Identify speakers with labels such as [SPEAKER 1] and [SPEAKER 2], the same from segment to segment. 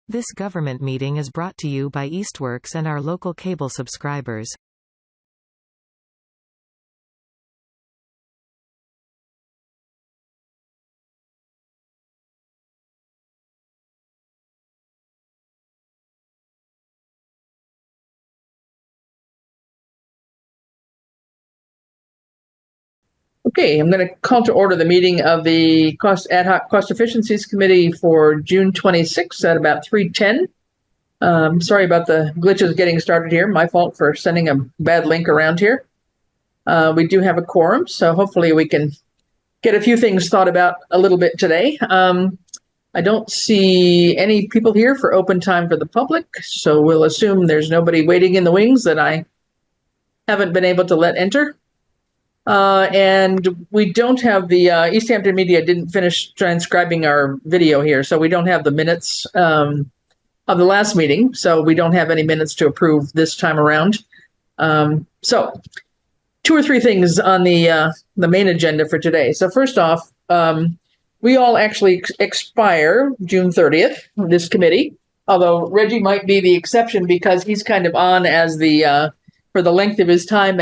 [SPEAKER 1] This government meeting is brought to you by Eastworks and our local cable subscribers.
[SPEAKER 2] Okay, I'm going to call to order the meeting of the Ad Hoc Cost Efficiencies Committee for June 26th at about 3:10. Sorry about the glitches getting started here. My fault for sending a bad link around here. We do have a quorum, so hopefully we can get a few things thought about a little bit today. I don't see any people here for open time for the public, so we'll assume there's nobody waiting in the wings that I haven't been able to let enter. And we don't have the East Hampton Media didn't finish transcribing our video here, so we don't have the minutes of the last meeting, so we don't have any minutes to approve this time around. So 2 or 3 things on the main agenda for today. So first off, we all actually expire June 30th, this committee, although Reggie might be the exception because he's kind of on as the for the length of his time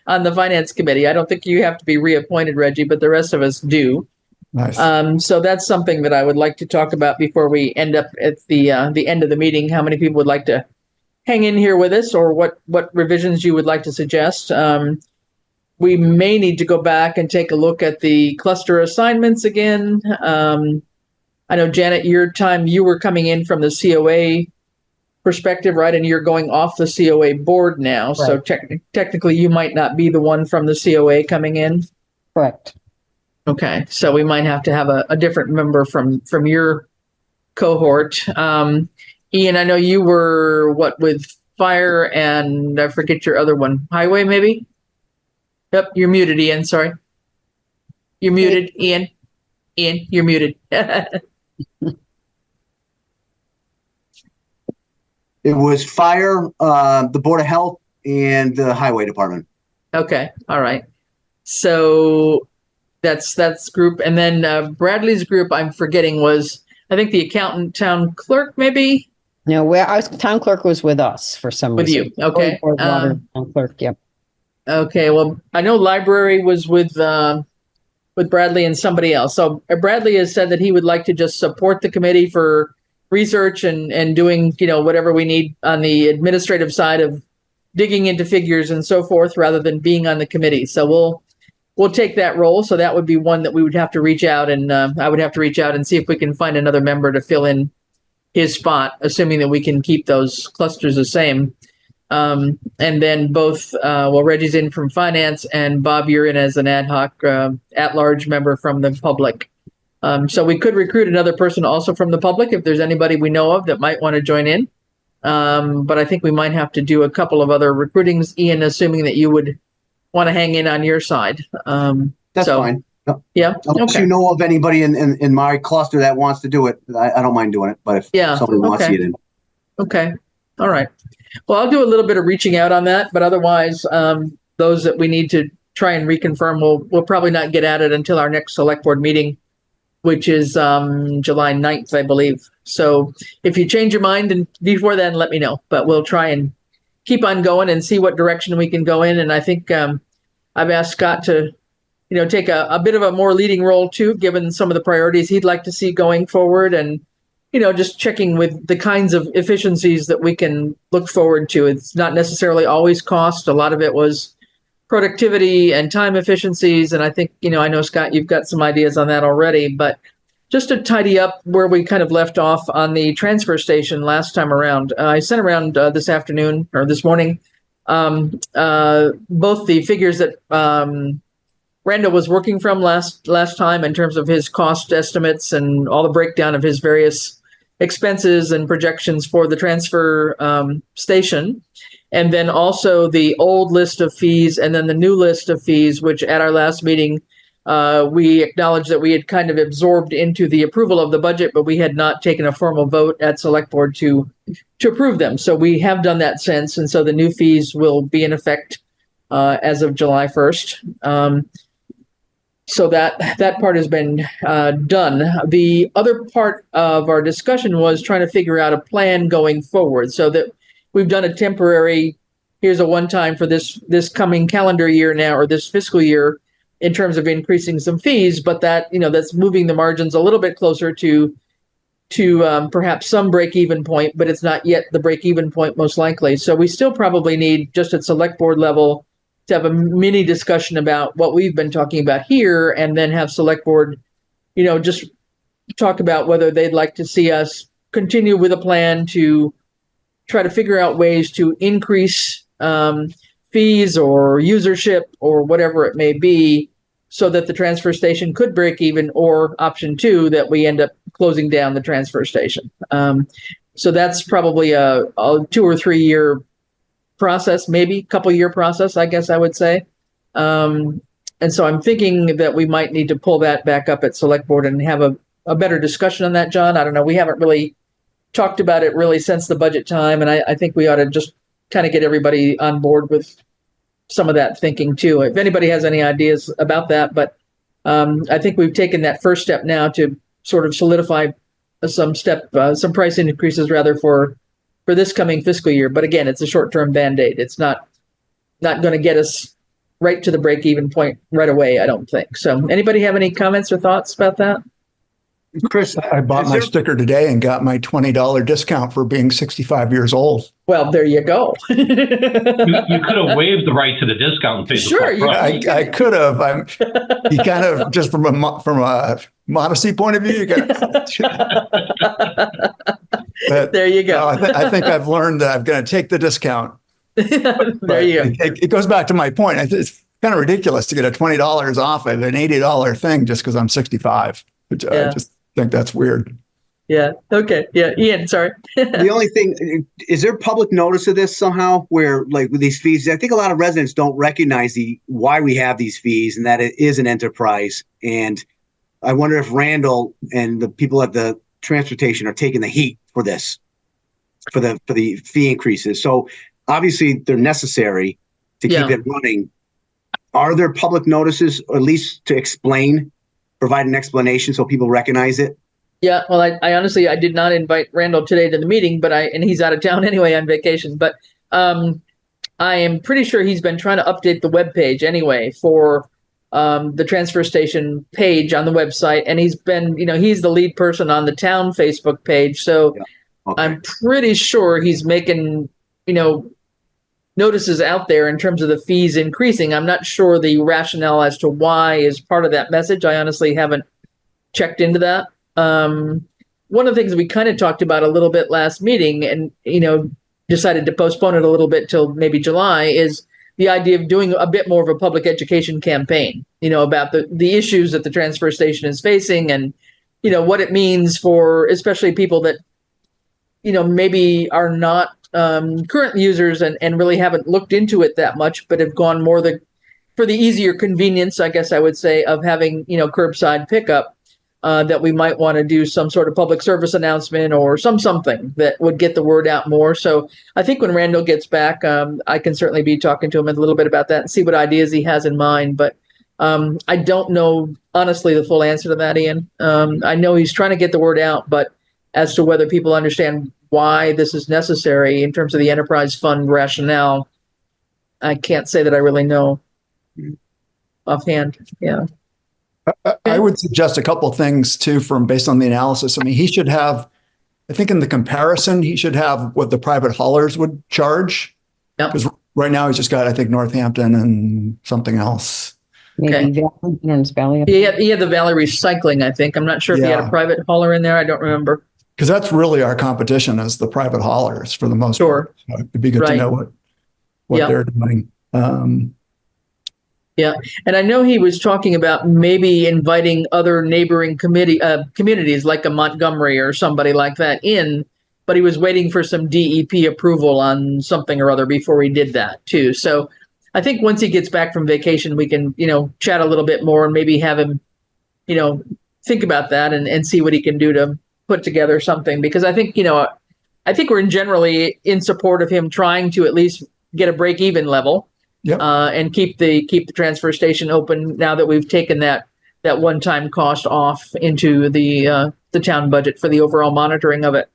[SPEAKER 2] on the Finance Committee. I don't think you have to be reappointed, Reggie, but the rest of us do.
[SPEAKER 3] Nice.
[SPEAKER 2] So that's something that I would like to talk about before we end up at the end of the meeting. How many people would like to hang in here with us, or what revisions you would like to suggest? We may need to go back and take a look at the cluster assignments again. I know, Janet, you were coming in from the COA perspective, right? And you're going off the COA board now. Right. So technically you might not be the one from the COA coming in.
[SPEAKER 4] Correct.
[SPEAKER 2] Okay. So we might have to have a different member from your cohort. Ian, I know you were with fire and I forget your other one, highway maybe? Yep. You're muted, Ian. Sorry. You're muted, Ian. Ian, you're muted.
[SPEAKER 5] It was fire, the Board of Health, and the Highway Department.
[SPEAKER 2] Okay, all right. So that's group, and then Bradley's group. I'm forgetting was I think the accountant, town clerk, maybe.
[SPEAKER 4] No, town clerk was with us for some reason.
[SPEAKER 2] With you, okay.
[SPEAKER 4] Town clerk, yep.
[SPEAKER 2] Okay, well, I know library was with Bradley and somebody else. So Bradley has said that he would like to just support the committee for research and doing, whatever we need on the administrative side of digging into figures and so forth, rather than being on the committee. So we'll take that role. So that would be one that we would have to reach out, and I would have to reach out and see if we can find another member to fill in his spot, assuming that we can keep those clusters the same. And then both, Reggie's in from finance, and Bob, you're in as an ad hoc at-large member from the public. So we could recruit another person also from the public if there's anybody we know of that might want to join in. But I think we might have to do a couple of other recruitings, Ian, assuming that you would want to hang in on your side.
[SPEAKER 5] That's fine.
[SPEAKER 2] Yeah.
[SPEAKER 5] Unless you know of anybody in my cluster that wants to do it, I don't mind doing it. But if somebody wants to get in.
[SPEAKER 2] Okay. All right. Well, I'll do a little bit of reaching out on that, but otherwise, those that we need to try and reconfirm, we'll probably not get at it until our next select board meeting, which is July 9th, I believe. So if you change your mind and before then, let me know. But we'll try and keep on going and see what direction we can go in. And I think I've asked Scott to, take a bit of a more leading role too, given some of the priorities he'd like to see going forward, and just checking with the kinds of efficiencies that we can look forward to. It's not necessarily always cost. A lot of it was productivity and time efficiencies. And I think, I know, Scott, you've got some ideas on that already, but just to tidy up where we kind of left off on the transfer station last time around, I sent around this afternoon or this morning, both the figures that Randall was working from last time in terms of his cost estimates and all the breakdown of his various expenses and projections for the transfer station. And then also the old list of fees and then the new list of fees, which at our last meeting, we acknowledged that we had kind of absorbed into the approval of the budget, but we had not taken a formal vote at select board to approve them. So we have done that since. And so the new fees will be in effect as of July 1st. So that part has been done. The other part of our discussion was trying to figure out a plan going forward, so that we've done a temporary, here's a one-time for this coming calendar year now, or this fiscal year, in terms of increasing some fees, but that, that's moving the margins a little bit closer to perhaps some break-even point, but it's not yet the break-even point most likely. So we still probably need, just at select board level, to have a mini discussion about what we've been talking about here, and then have select board, just talk about whether they'd like to see us continue with a plan to try to figure out ways to increase fees or usership or whatever it may be, so that the transfer station could break even, or option 2, that we end up closing down the transfer station. So that's probably a 2 or 3 year process, maybe couple year process, I guess I would say. And so I'm thinking that we might need to pull that back up at select board and have a better discussion on that, John. I don't know. We haven't really talked about it really since the budget time. And I think we ought to just kind of get everybody on board with some of that thinking too. If anybody has any ideas about that, but I think we've taken that first step now to sort of solidify some price increases rather for this coming fiscal year. But again, it's a short-term Band-Aid. It's not going to get us right to the break-even point right away, I don't think. So anybody have any comments or thoughts about that?
[SPEAKER 5] Chris,
[SPEAKER 3] I bought my sticker today and got my $20 discount for being 65 years old.
[SPEAKER 2] Well, there you go.
[SPEAKER 6] You could have waived the right to the discount and paid
[SPEAKER 2] Sure,
[SPEAKER 6] the full price.
[SPEAKER 3] I could have. You kind of, just from a modesty point of view, you got. But,
[SPEAKER 2] there you go.
[SPEAKER 3] I think I've learned that I'm going to take the discount.
[SPEAKER 2] There you go.
[SPEAKER 3] It goes back to my point. It's kind of ridiculous to get a $20 off of an $80 thing just because I'm 65, which I just think that's weird.
[SPEAKER 2] Yeah. Okay. Yeah. Ian, sorry.
[SPEAKER 5] The only thing, is there public notice of this somehow, where, like, with these fees? I think a lot of residents don't recognize why we have these fees, and that it is an enterprise. And I wonder if Randall and the people at the transportation are taking the heat for this, for the fee increases. So obviously they're necessary to keep it running. Are there public notices, or at least to provide an explanation so people recognize it?
[SPEAKER 2] Yeah, well, I honestly, I did not invite Randall today to the meeting, and he's out of town anyway on vacation. But I am pretty sure he's been trying to update the webpage anyway for the transfer station page on the website. And he's been, he's the lead person on the town Facebook page. So I'm pretty sure he's making, notices out there in terms of the fees increasing. I'm not sure the rationale as to why is part of that message. I honestly haven't checked into that. One of the things we kind of talked about a little bit last meeting, and, decided to postpone it a little bit till maybe July, is the idea of doing a bit more of a public education campaign, about the issues that the transfer station is facing, and, what it means for especially people that, maybe are not current users and really haven't looked into it that much, but have gone more for the easier convenience, I guess I would say, of having, curbside pickup. That we might want to do some sort of public service announcement or something that would get the word out more. So I think when Randall gets back, I can certainly be talking to him a little bit about that and see what ideas he has in mind. But I don't know, honestly, the full answer to that, Ian. I know he's trying to get the word out, but as to whether people understand why this is necessary in terms of the enterprise fund rationale, I can't say that I really know offhand. Yeah.
[SPEAKER 3] I would suggest a couple of things too, based on the analysis. I mean, he should have, I think in the comparison, he should have what the private haulers would charge. Because right now he's just got, I think, Northampton and something else.
[SPEAKER 4] Maybe Valley.
[SPEAKER 2] He had the Valley Recycling, I think. I'm not sure if he had a private hauler in there. I don't remember.
[SPEAKER 3] Because that's really our competition, is the private haulers for the most part. So it'd be good to know what they're doing.
[SPEAKER 2] Yeah, and I know he was talking about maybe inviting other neighboring communities like a Montgomery or somebody like that in, but he was waiting for some DEP approval on something or other before he did that too. So I think once he gets back from vacation, we can, chat a little bit more and maybe have him, think about that and see what he can do to put together something. Because I think, I think we're generally in support of him trying to at least get a break-even level. Yep. And keep the transfer station open now that we've taken that that one-time cost off into the town budget for the overall monitoring of it,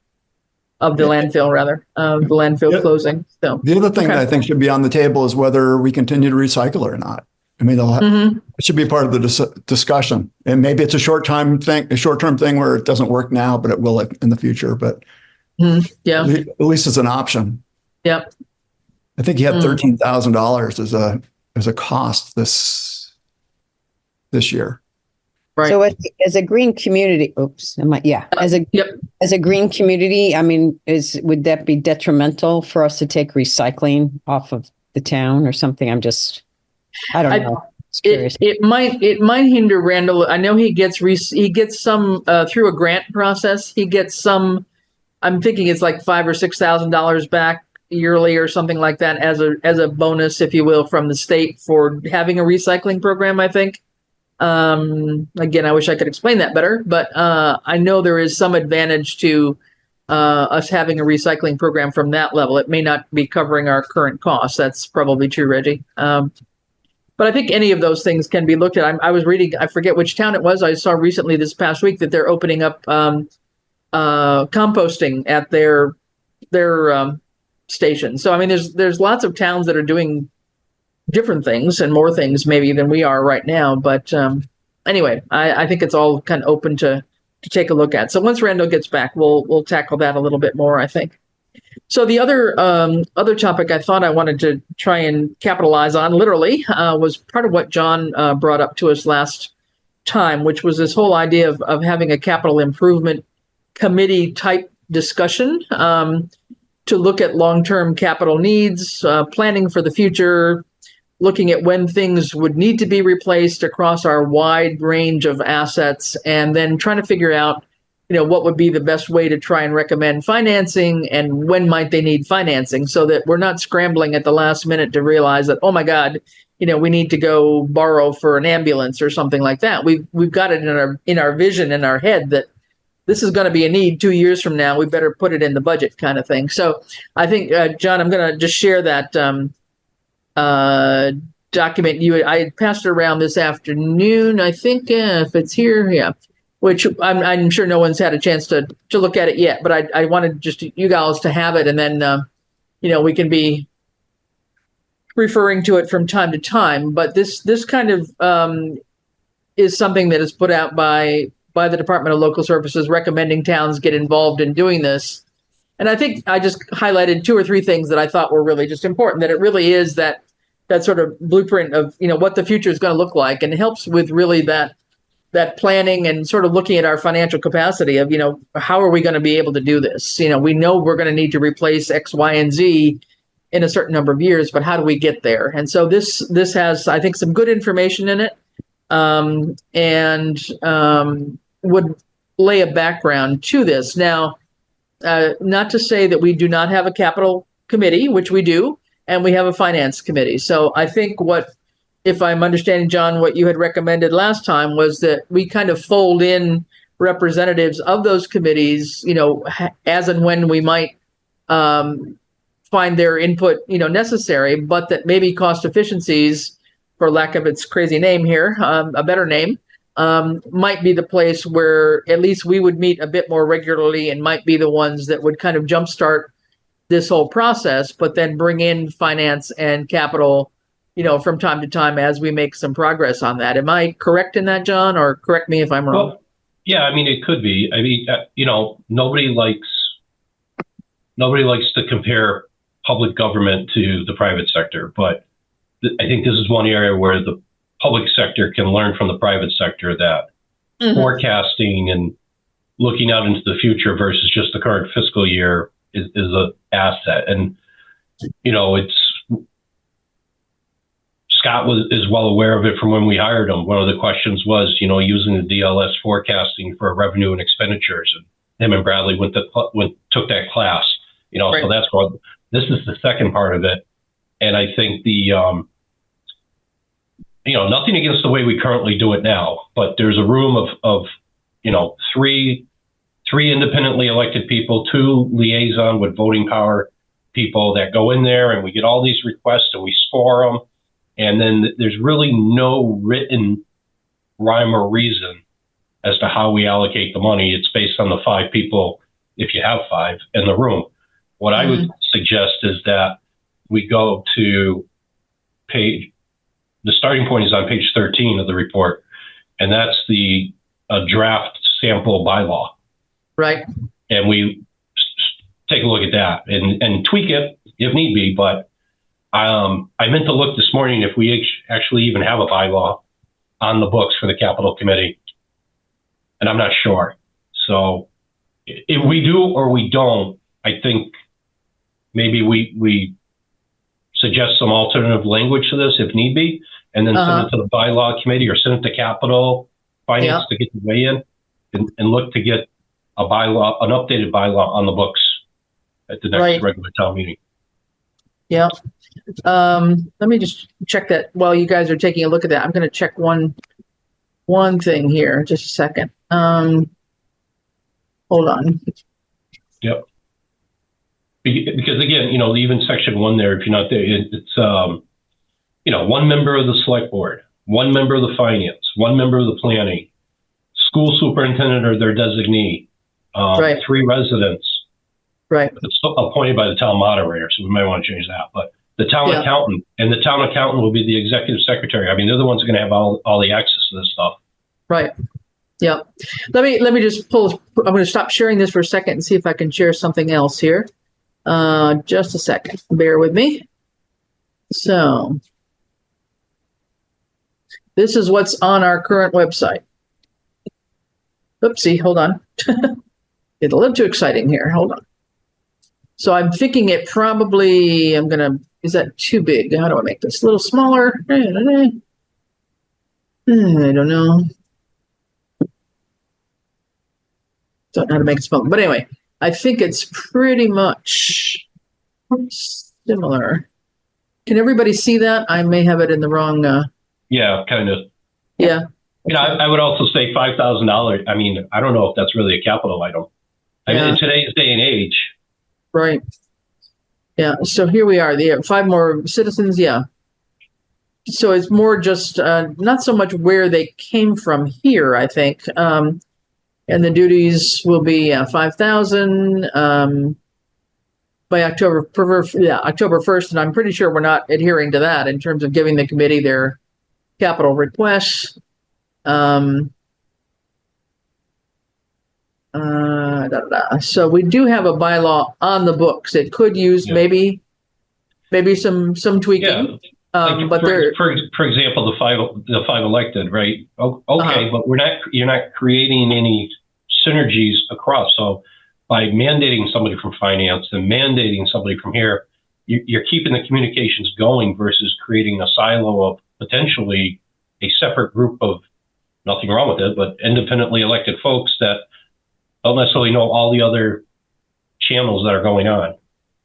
[SPEAKER 2] of the landfill rather, the landfill closing. So
[SPEAKER 3] the other thing that I think should be on the table is whether we continue to recycle or not. I mean, it should be part of the discussion, and maybe it's a short-term thing where it doesn't work now, but it will in the future. But
[SPEAKER 2] yeah,
[SPEAKER 3] at least it's an option.
[SPEAKER 2] Yeah,
[SPEAKER 3] I think you have $13,000 as a cost this year.
[SPEAKER 2] right.
[SPEAKER 4] So as a green community, as a green community, I mean, would that be detrimental for us to take recycling off of the town or something? I don't know.
[SPEAKER 2] It might hinder Randall. I know he gets some through a grant process. He gets some. I'm thinking it's like $5,000 or $6,000 back yearly or something like that as a bonus, if you will, from the state for having a recycling program. I think. Again, I wish I could explain that better, but I know there is some advantage to us having a recycling program from that level. It may not be covering our current costs. That's probably true, Reggie. But I think any of those things can be looked at. I was reading, I forget which town it was. I saw recently this past week that they're opening up composting at their station. So I mean, there's lots of towns that are doing different things and more things maybe than we are right now. But anyway, I think it's all kind of open to take a look at. So once Randall gets back, we'll tackle that a little bit more, I think. So the other topic I thought I wanted to try and capitalize on, literally, was part of what John brought up to us last time, which was this whole idea of having a capital improvement committee type discussion to look at long-term capital needs, planning for the future, looking at when things would need to be replaced across our wide range of assets, and then trying to figure out, what would be the best way to try and recommend financing and when might they need financing, so that we're not scrambling at the last minute to realize that, oh my God, we need to go borrow for an ambulance or something like that. We've got it in our vision, in our head, that this is going to be a need 2 years from now. We better put it in the budget, kind of thing. So I think, John, I'm going to just share that document I passed it around this afternoon. I think if it's here, yeah. Which I'm sure no one's had a chance to look at it yet, but I wanted just you guys to have it, and then we can be referring to it from time to time. But this kind of is something that is put out by the Department of Local Services, recommending towns get involved in doing this. And I think I just highlighted 2 or 3 things that I thought were really just important. That it really is that sort of blueprint of what the future is going to look like, and it helps with really that planning and sort of looking at our financial capacity of, how are we going to be able to do this? We know we're going to need to replace X, Y, and Z in a certain number of years, but how do we get there? And so this has, I think, some good information in it, and would lay a background to this. Now, not to say that we do not have a capital committee, which we do, and we have a finance committee. So I think if I'm understanding, John, what you had recommended last time was that we kind of fold in representatives of those committees, as and when we might find their input, necessary, but that maybe cost efficiencies, for lack of its crazy name here, a better name, might be the place where at least we would meet a bit more regularly, and might be the ones that would kind of jumpstart this whole process, but then bring in finance and capital from time to time as we make some progress on that. Am I correct in that, John, or correct me if I'm wrong?
[SPEAKER 6] Well, yeah, I mean, it could be. I mean, nobody likes to compare public government to the private sector, but I think this is one area where the public sector can learn from the private sector that forecasting and looking out into the future versus just the current fiscal year is an asset. And, Scott is well aware of it from when we hired him. One of the questions was, using the DLS forecasting for revenue and expenditures, and him and Bradley took that class. Right. So that's what this is, the second part of it. And I think nothing against the way we currently do it now, but there's a room of three independently elected people, 2 liaison with voting power people that go in there, and we get all these requests and we score them. And then there's really no written rhyme or reason as to how we allocate the money. It's based on the 5 people, if you have 5, in the room. What I would suggest is that we go to the starting point is on page 13 of the report, and that's the draft sample bylaw.
[SPEAKER 2] Right.
[SPEAKER 6] And we take a look at that and tweak it if need be. But I meant to look this morning if we actually even have a bylaw on the books for the capital committee, and I'm not sure. So if we do or we don't, I think maybe we suggest some alternative language to this if need be, and then send it to the bylaw committee or send it to capital finance to get the way in, and look to get an updated bylaw on the books at the next regular town meeting.
[SPEAKER 2] Yeah. Let me just check that while you guys are taking a look at that. I'm going to check one thing here. Just a second. Hold on.
[SPEAKER 6] Yep. Because again, even section 1 there, if you're not there, it's, 1 member of the select board, 1 member of the finance, 1 member of the planning, school superintendent or their designee, 3 residents. Right. It's appointed by the town moderator, so we might want to change that. But the town accountant, and the town accountant will be the executive secretary. I mean, they're the ones who are going to have all the access to this stuff.
[SPEAKER 2] Right. Yeah. Let me just pull. I'm going to stop sharing this for a second and see if I can share something else here. Just a second. Bear with me. So this is what's on our current website. Oopsie, hold on. It's a little too exciting here. Hold on. So I'm thinking it probably, is that too big? How do I make this a little smaller? I don't know. Don't know how to make it smaller. But anyway, I think it's pretty much similar. Can everybody see that? I may have it in the wrong.
[SPEAKER 6] Yeah, kind of.
[SPEAKER 2] Yeah.
[SPEAKER 6] I would also say $5,000. I mean, I don't know if that's really a capital item. I mean, in today's day and age.
[SPEAKER 2] Right. Yeah. So here we are. The 5 more citizens. Yeah. So it's more just not so much where they came from here, I think. And the duties will be 5,000 by October 1st. And I'm pretty sure we're not adhering to that in terms of giving the committee their capital requests. So we do have a bylaw on the books. It could use maybe some tweaking.
[SPEAKER 6] Like
[SPEAKER 2] but
[SPEAKER 6] for example, the five elected, right? Okay, but you're not creating any synergies across. So by mandating somebody from finance and mandating somebody from here, you're keeping the communications going versus creating a silo of potentially a separate group of, nothing wrong with it, but independently elected folks that don't necessarily know all the other channels that are going on.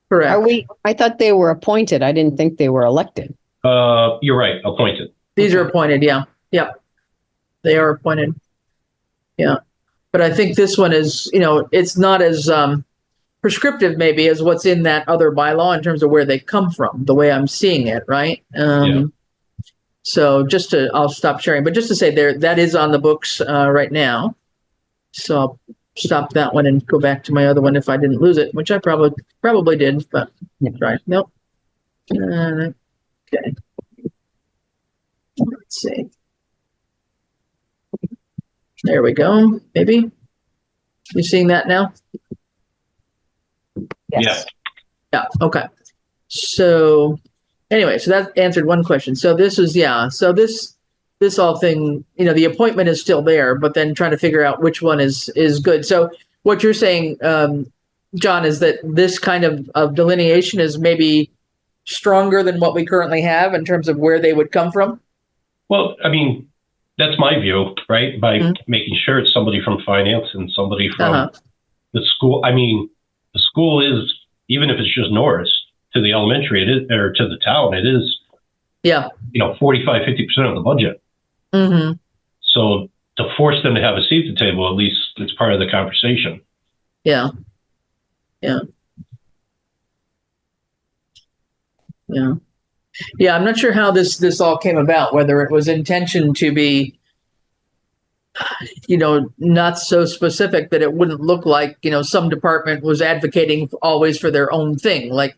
[SPEAKER 2] Correct.
[SPEAKER 4] I thought they were appointed. I didn't think they were elected.
[SPEAKER 6] You're right. Appointed.
[SPEAKER 2] These are appointed. Yeah. Yep. They are appointed. Yeah. But I think this one is, it's not as prescriptive maybe as what's in that other bylaw in terms of where they come from, the way I'm seeing it. Right. So I'll stop sharing, but just to say that is on the books right now. So I'll stop that one and go back to my other one if I didn't lose it, which I probably did, but right. Nope. Okay. Let's see. There we go. Maybe you seeing that now?
[SPEAKER 4] Yes.
[SPEAKER 2] Yeah. Okay. So anyway, so that answered one question. So this is, so this all thing, the appointment is still there, but then trying to figure out which one is good. So what you're saying, John, is that this kind of delineation is maybe stronger than what we currently have in terms of where they would come from? Well,
[SPEAKER 6] I mean, that's my view, right? By making sure it's somebody from finance and somebody from the school. I mean, the school is, even if it's just Norris to the elementary, it is, or to the town, it is, 45, 50% of the budget.
[SPEAKER 2] Mm-hmm.
[SPEAKER 6] So to force them to have a seat at the table, at least it's part of the conversation.
[SPEAKER 2] Yeah. I'm not sure how this all came about, whether it was intention to be not so specific that it wouldn't look like, some department was advocating always for their own thing. Like,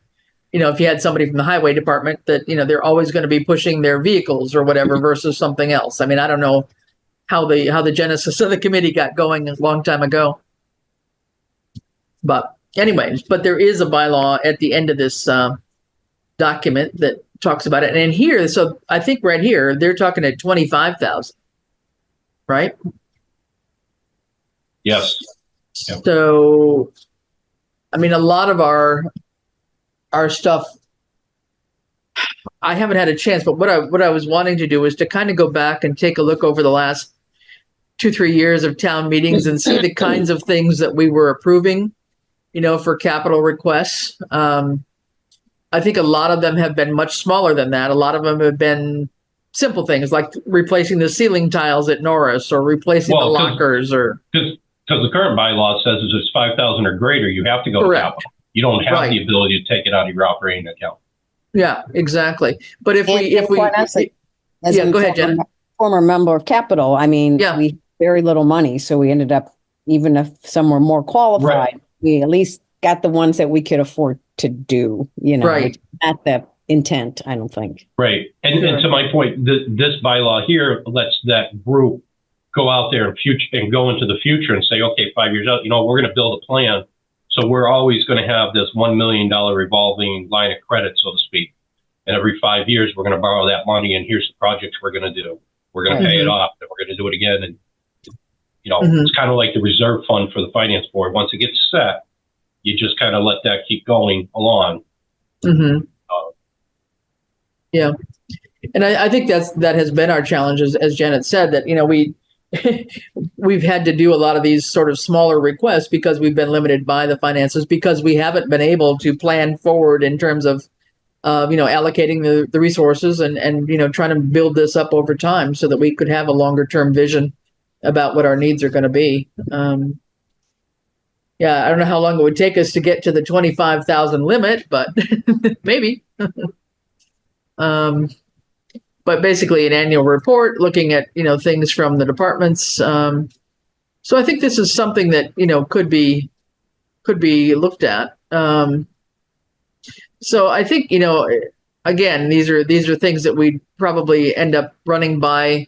[SPEAKER 2] if you had somebody from the highway department that, they're always going to be pushing their vehicles or whatever versus something else. I mean, I don't know how the genesis of the committee got going a long time ago. But anyways, there is a bylaw at the end of this document that talks about it. And in here, so I think right here, they're talking at 25,000, right?
[SPEAKER 6] Yes.
[SPEAKER 2] So, I mean, a lot of our stuff, I haven't had a chance, but what I was wanting to do is to kind of go back and take a look over the last 2-3 years of town meetings and see the kinds of things that we were approving, for capital requests. I think a lot of them have been much smaller than that. A lot of them have been simple things like replacing the ceiling tiles at Norris or replacing the lockers or.
[SPEAKER 6] Because the current bylaw says if it's 5,000 or greater, you have to go to capital. You don't have the ability to take it out of your operating account. Yeah,
[SPEAKER 2] exactly. But if we
[SPEAKER 4] go ahead, Jenna. Former member of capital, I mean, we very little money, so we ended up, even if some were more qualified, we at least got the ones that we could afford to do, at the intent, I don't think.
[SPEAKER 6] Right. And to my point, this bylaw here lets that group go out there and go into the future and say, okay, 5 years out, we're going to build a plan. So we're always going to have this $1 million revolving line of credit, so to speak. And every 5 years, we're going to borrow that money, and here's the projects we're going to do. We're going to pay it off, and we're going to do it again. And, it's kind of like the reserve fund for the finance board. Once it gets set, you just kind of let that keep going along.
[SPEAKER 2] Yeah. And I think that has been our challenge, as Janet said, that, we've had to do a lot of these sort of smaller requests because we've been limited by the finances, because we haven't been able to plan forward in terms of, allocating the resources and trying to build this up over time so that we could have a longer term vision about what our needs are going to be. I don't know how long it would take us to get to the 25,000 limit, but maybe. But basically an annual report looking at, things from the departments. So I think this is something that, could be looked at. So I think, again, these are things that we probably end up running by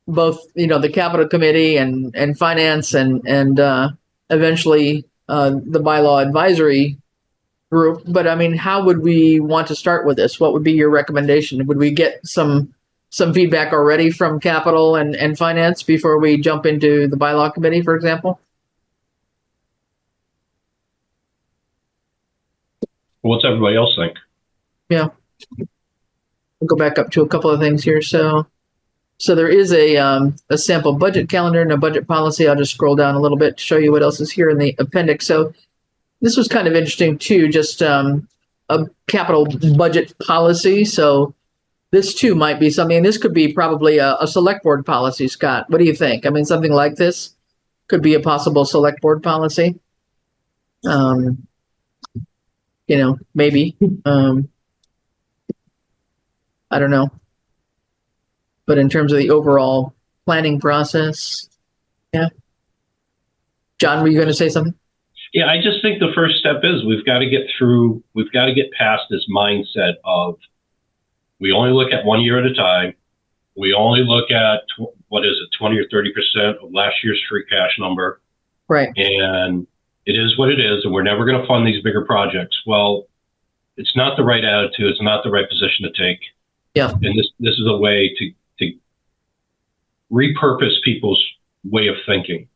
[SPEAKER 2] both, the capital committee and finance and eventually the bylaw advisory group. But I mean, how would we want to start with this? What would be your recommendation? Would we get some feedback already from capital and finance before we jump into the bylaw committee, for example?
[SPEAKER 6] What's everybody else think?
[SPEAKER 2] Yeah. We'll go back up to a couple of things here. So there is a sample budget calendar and a budget policy. I'll just scroll down a little bit to show you what else is here in the appendix. So this was kind of interesting too, just a capital budget policy. So this too might be something, and this could be probably a select board policy, Scott. What do you think? I mean, something like this could be a possible select board policy. Maybe. I don't know. But in terms of the overall planning process, yeah. John, were you going to say something?
[SPEAKER 6] Yeah, I just think the first step is we've got to get past this mindset of we only look at 1 year at a time. We only look at, 20 or 30% of last year's free cash number.
[SPEAKER 2] Right.
[SPEAKER 6] And it is what it is, and we're never going to fund these bigger projects. Well, it's not the right attitude. It's not the right position to take.
[SPEAKER 2] Yeah.
[SPEAKER 6] And this is a way to repurpose people's way of thinking.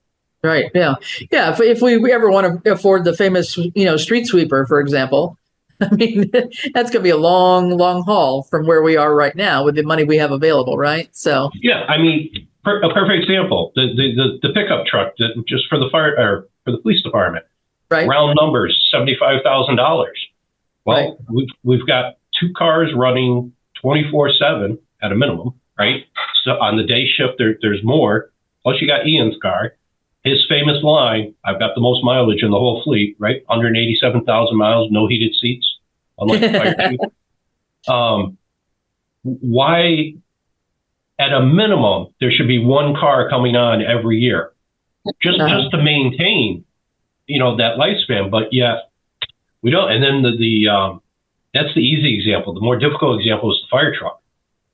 [SPEAKER 2] Right. Yeah. Yeah. If we ever want to afford the famous, street sweeper, for example, I mean, that's going to be a long, long haul from where we are right now with the money we have available. Right. So. Yeah.
[SPEAKER 6] I mean, a perfect example, the pickup truck that just for the fire or for the police department,
[SPEAKER 2] right.
[SPEAKER 6] Round numbers, $75,000. Well, right. We've got 2 cars running 24/7 at a minimum. Right. So on the day shift, there's more. Plus you got Ian's car. His famous line, I've got the most mileage in the whole fleet, right? 187,000 miles, no heated seats, unlike the fire chief. Why? at a minimum, there should be one car coming on every year, just to maintain, that lifespan. But yet we don't. And then that's the easy example. The more difficult example is the fire truck,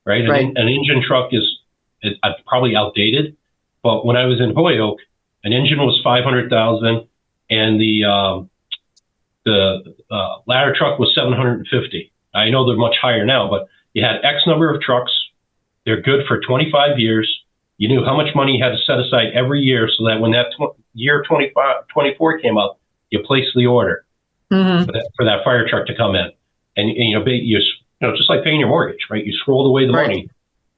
[SPEAKER 6] right? An engine truck is probably outdated, but when I was in Holyoke, an engine was $500,000, and the ladder truck was $750. I know they're much higher now, but you had X number of trucks. They're good for 25 years. You knew how much money you had to set aside every year, so that when that year 24 came up, you placed the order for that fire truck to come in, and you just like paying your mortgage, right? You scrolled away the money.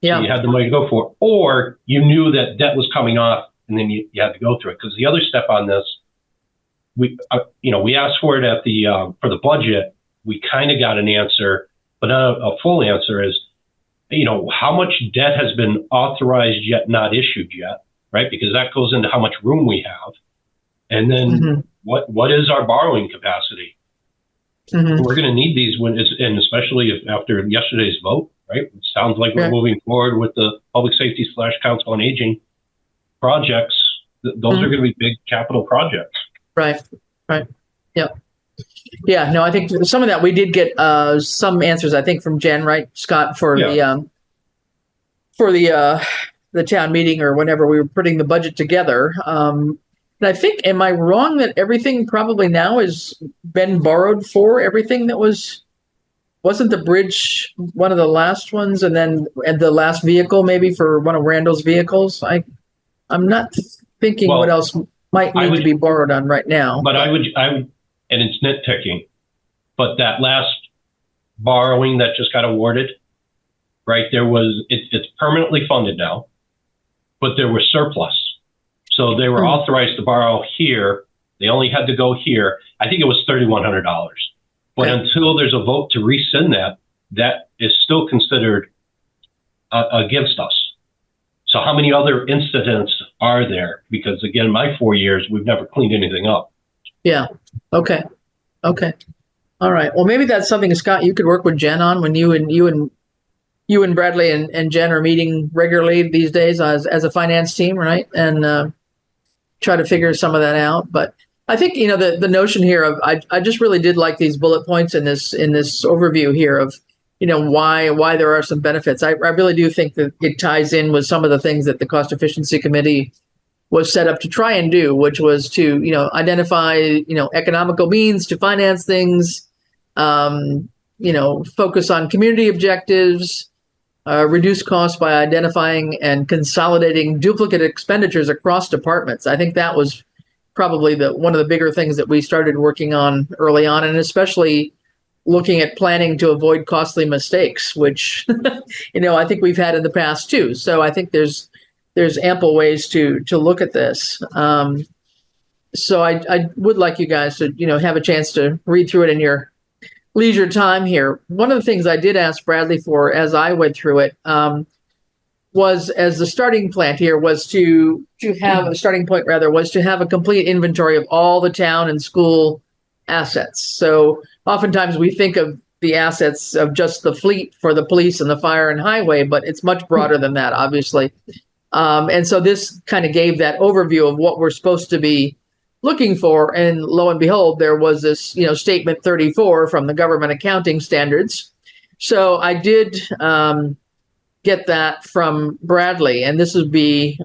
[SPEAKER 6] Yeah, so you had the money to go for it, or you knew that debt was coming off, and then you had to go through it. Because the other step on this, we asked for it at for the budget. We kind of got an answer, but not a full answer. Is how much debt has been authorized yet not issued yet, right? Because that goes into how much room we have, and then what is our borrowing capacity? We're going to need these and especially after yesterday's vote, right? It sounds like we're moving forward with the Public Safety / Council on Aging projects. Those are going to be big capital projects. Right.
[SPEAKER 2] Yep. Yeah, no, I think some of that we did get some answers, I think, from Jen, right, Scott, for the town meeting or whenever we were putting the budget together. And I think, am I wrong that everything probably now has been borrowed for everything that wasn't the bridge one of the last ones, and the last vehicle maybe for one of Randall's vehicles? I'm not thinking what else might need to be borrowed on right now.
[SPEAKER 6] But I would, and it's nitpicking, but that last borrowing that just got awarded, right? It's permanently funded now, but there was surplus. So they were authorized to borrow here. They only had to go here. I think it was $3,100. But until there's a vote to rescind that is still considered against us. So how many other incidents are there? Because again, my 4 years, we've never cleaned anything up.
[SPEAKER 2] Yeah. Okay. All right. Well, maybe that's something, Scott, you could work with Jen on when you and Bradley and Jen are meeting regularly these days as a finance team, right? And try to figure some of that out. But I think, the notion here of, I just really did like these bullet points in this overview here of, why there are some benefits. I really do think that it ties in with some of the things that the Cost Efficiency Committee was set up to try and do, which was to, identify, economical means to finance things, focus on community objectives, reduce costs by identifying and consolidating duplicate expenditures across departments. I think that was probably one of the bigger things that we started working on early on, and especially looking at planning to avoid costly mistakes, which, I think we've had in the past too. So I think there's ample ways to look at this. So I would like you guys to, have a chance to read through it in your leisure time here. One of the things I did ask Bradley for as I went through it was, as the starting point here, was to have a complete inventory of all the town and school assets. So oftentimes we think of the assets of just the fleet for the police and the fire and highway, but it's much broader than that, obviously. And so this kind of gave that overview of what we're supposed to be looking for. And lo and behold, there was this, statement 34 from the government accounting standards. So I did get that from Bradley, and this would be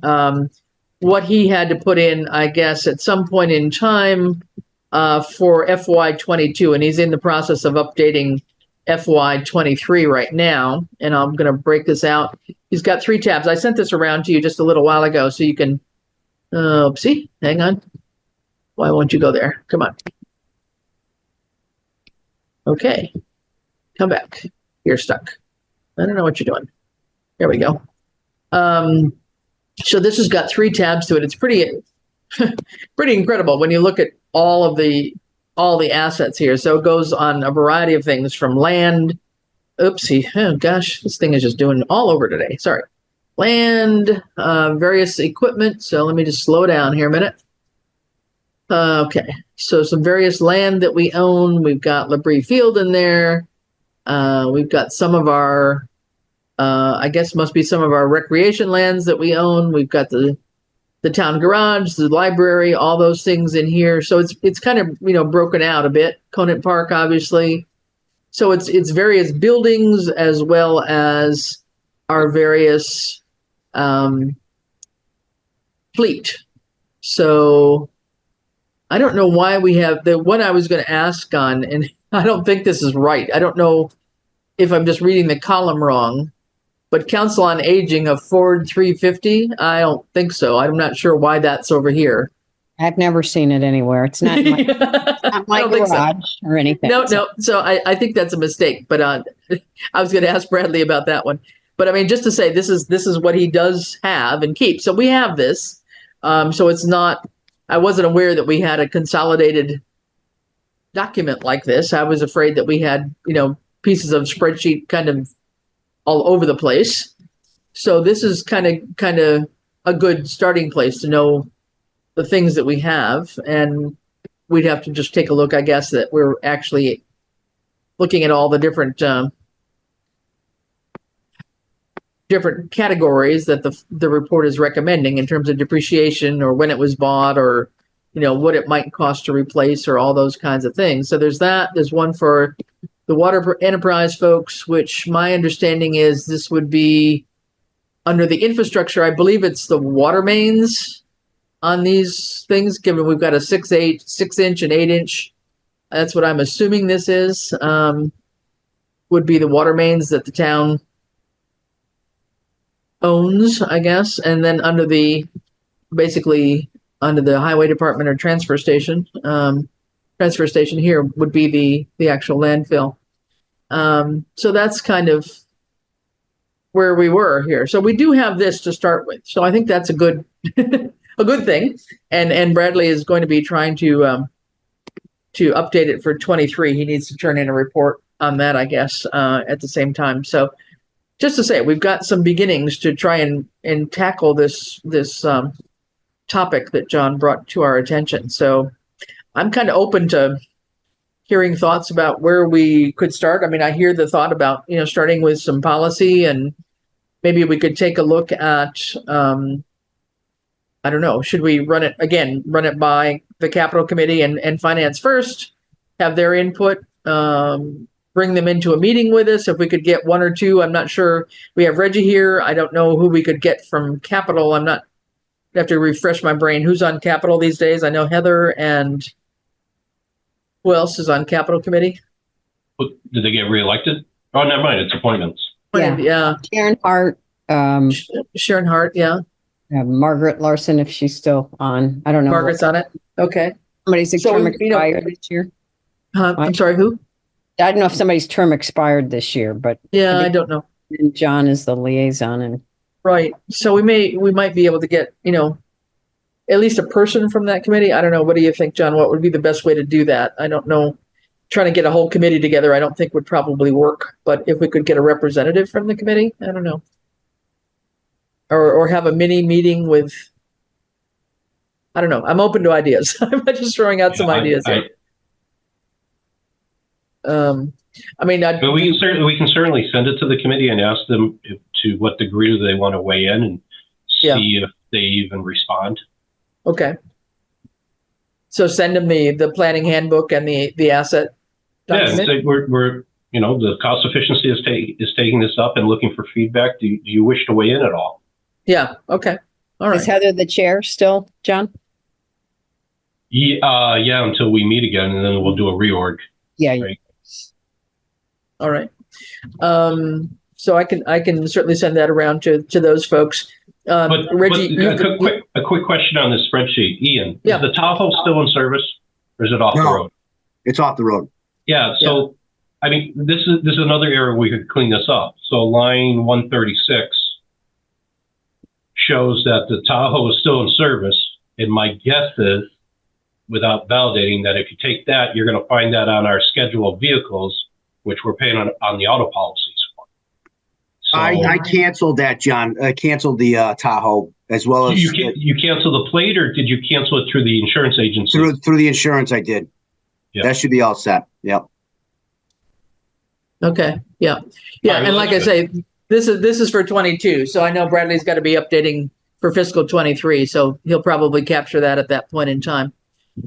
[SPEAKER 2] what he had to put in, I guess, at some point in time for FY22. And he's in the process of updating FY23 right now. And I'm going to break this out. He's got 3 tabs. I sent this around to you just a little while ago, so you can, see, hang on. Why won't you go there? Come on. Okay. Come back. You're stuck. I don't know what you're doing. There we go. So this has got 3 tabs to it. It's pretty incredible when you look at all the assets here. So it goes on a variety of things from land. Oopsie. Oh gosh, this thing is just doing all over today. Sorry. Land, various equipment. So let me just slow down here a minute. Okay, so some various land that we own. We've got Labrie Field in there. We've got some of our I guess must be some of our recreation lands that we own. We've got the town garage, the library, all those things in here. So it's kind of, broken out a bit. Conant Park, obviously. So it's various buildings as well as our various fleet. So I don't know why we have the one I was going to ask on, and I don't think this is right. I don't know if I'm just reading the column wrong, but Council on Aging of Ford 350. I don't think so. I'm not sure why that's over here.
[SPEAKER 4] I've never seen it anywhere. It's not my, not my garage or anything.
[SPEAKER 2] No. So I think that's a mistake, but I was going to ask Bradley about that one. But I mean, just to say, this is what he does have and keep. So we have this. So it's not, I wasn't aware that we had a consolidated document like this. I was afraid that we had, pieces of spreadsheet kind of all over the place. So this is kind of a good starting place to know the things that we have. And we'd have to just take a look, I guess, that we're actually looking at all the different categories that the report is recommending in terms of depreciation or when it was bought or, what it might cost to replace or all those kinds of things. So there's that. There's one for the water enterprise folks, which my understanding is this would be under the infrastructure. I believe it's the water mains on these things, given we've got a 6-inch and 8-inch. That's what I'm assuming this is, would be the water mains that the town owns, I guess. And then basically under the highway department or transfer station here would be the actual landfill. So that's kind of where we were here. So we do have this to start with. So I think that's a good a good thing. And Bradley is going to be trying to update it for 23. He needs to turn in a report on that, I guess, at the same time. So just to say, we've got some beginnings to try and tackle this topic that John brought to our attention. So I'm kind of open to hearing thoughts about where we could start. I mean, I hear the thought about, starting with some policy, and maybe we could take a look at, I don't know, should we run it by the Capital Committee and Finance first, have their input, bring them into a meeting with us. If we could get one or two, I'm not sure. We have Reggie here. I don't know who we could get from Capital. I have to refresh my brain. Who's on Capital these days? I know Heather, and who else is on Capital Committee?
[SPEAKER 6] Did they get reelected? Oh, never mind. It's appointments.
[SPEAKER 2] Yeah.
[SPEAKER 4] Sharon Hart.
[SPEAKER 2] Sharon Hart, yeah.
[SPEAKER 4] Margaret Larson, if she's still on. I don't know.
[SPEAKER 2] Margaret's on it. Okay.
[SPEAKER 4] Somebody's term expired this year.
[SPEAKER 2] I'm sorry, who?
[SPEAKER 4] I don't know if somebody's term expired this year, but
[SPEAKER 2] yeah, I don't know.
[SPEAKER 4] And John is the liaison, and
[SPEAKER 2] right. So we might be able to get, at least a person from that committee. I don't know. What do you think, John? What would be the best way to do that? I don't know. Trying to get a whole committee together, I don't think would probably work. But if we could get a representative from the committee, I don't know. Or have a mini meeting with, I don't know. I'm open to ideas. I'm just throwing out some ideas here. I mean, but
[SPEAKER 6] we can certainly send it to the committee and ask them to what degree they want to weigh in and see if they even respond.
[SPEAKER 2] Okay. So send them the planning handbook and the asset document.
[SPEAKER 6] Yeah, we're the cost efficiency is taking this up and looking for feedback. Do you wish to weigh in at all?
[SPEAKER 2] Yeah. Okay. All right.
[SPEAKER 4] Is Heather the chair still, John?
[SPEAKER 6] Yeah, until we meet again, and then we'll do a reorg.
[SPEAKER 4] Yeah.
[SPEAKER 6] Right?
[SPEAKER 2] All right. So I can certainly send that around to those folks. Reggie,
[SPEAKER 6] a quick question on this spreadsheet, Ian.
[SPEAKER 2] Yeah.
[SPEAKER 6] Is the Tahoe still in service, or is it off the road?
[SPEAKER 5] It's off the road.
[SPEAKER 6] Yeah. So, I mean, this is another area we could clean this up. So line 136 shows that the Tahoe is still in service, and my guess is, without validating, that if you take that, you're going to find that on our schedule of vehicles, which we're paying on the auto policies for. So
[SPEAKER 5] I canceled that, John. I canceled the Tahoe as well as
[SPEAKER 6] you canceled the plate, or did you cancel it through the insurance agency?
[SPEAKER 5] Through the insurance, I did. Yeah. That should be all set. Yep.
[SPEAKER 2] Okay. Yeah. Yeah. And like I say, This is for 22. So I know Bradley's got to be updating for fiscal 23. So he'll probably capture that at that point in time.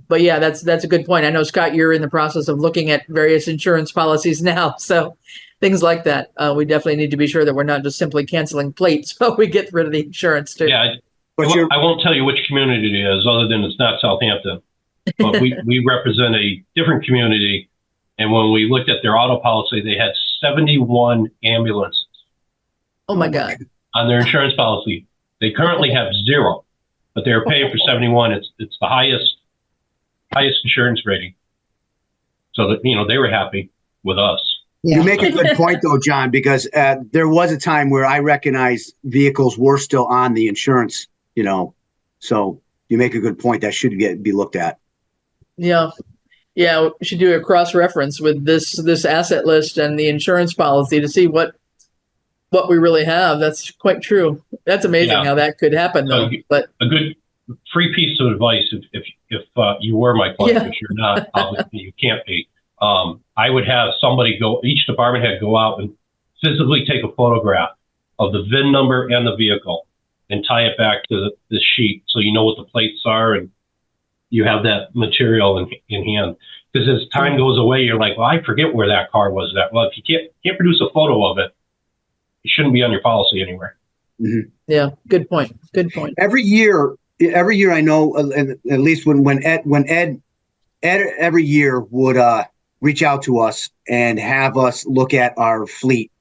[SPEAKER 2] But yeah, that's a good point. I know, Scott, you're in the process of looking at various insurance policies now. So things like that, we definitely need to be sure that we're not just simply canceling plates, but we get rid of the insurance too.
[SPEAKER 6] Yeah, I won't tell you which community it is, other than it's not Southampton. But we represent a different community, and when we looked at their auto policy, they had 71 ambulances.
[SPEAKER 2] Oh my God!
[SPEAKER 6] On their insurance policy, they currently have 0, but they're paying for 71. It's the highest insurance rating. So that, they were happy with us.
[SPEAKER 4] Yeah.
[SPEAKER 5] You make a good point though, John, because there was a time where I recognized vehicles were still on the insurance, so you make a good point that should be looked at.
[SPEAKER 2] Yeah. We should do a cross-reference with this asset list and the insurance policy to see what we really have. That's quite true. That's amazing how that could happen though. But
[SPEAKER 6] a good free piece of advice, if you were my client, which you're not, obviously you can't be. I would have somebody each department head go out and physically take a photograph of the VIN number and the vehicle and tie it back to the sheet so you know what the plates are and you have that material in hand. Because as time goes away, you're like, well, I forget where that car was. Well, if you can't produce a photo of it, it shouldn't be on your policy anywhere.
[SPEAKER 5] Mm-hmm.
[SPEAKER 2] Yeah, good point. Good point.
[SPEAKER 5] Every year I know, at least when Ed every year would reach out to us and have us look at our fleet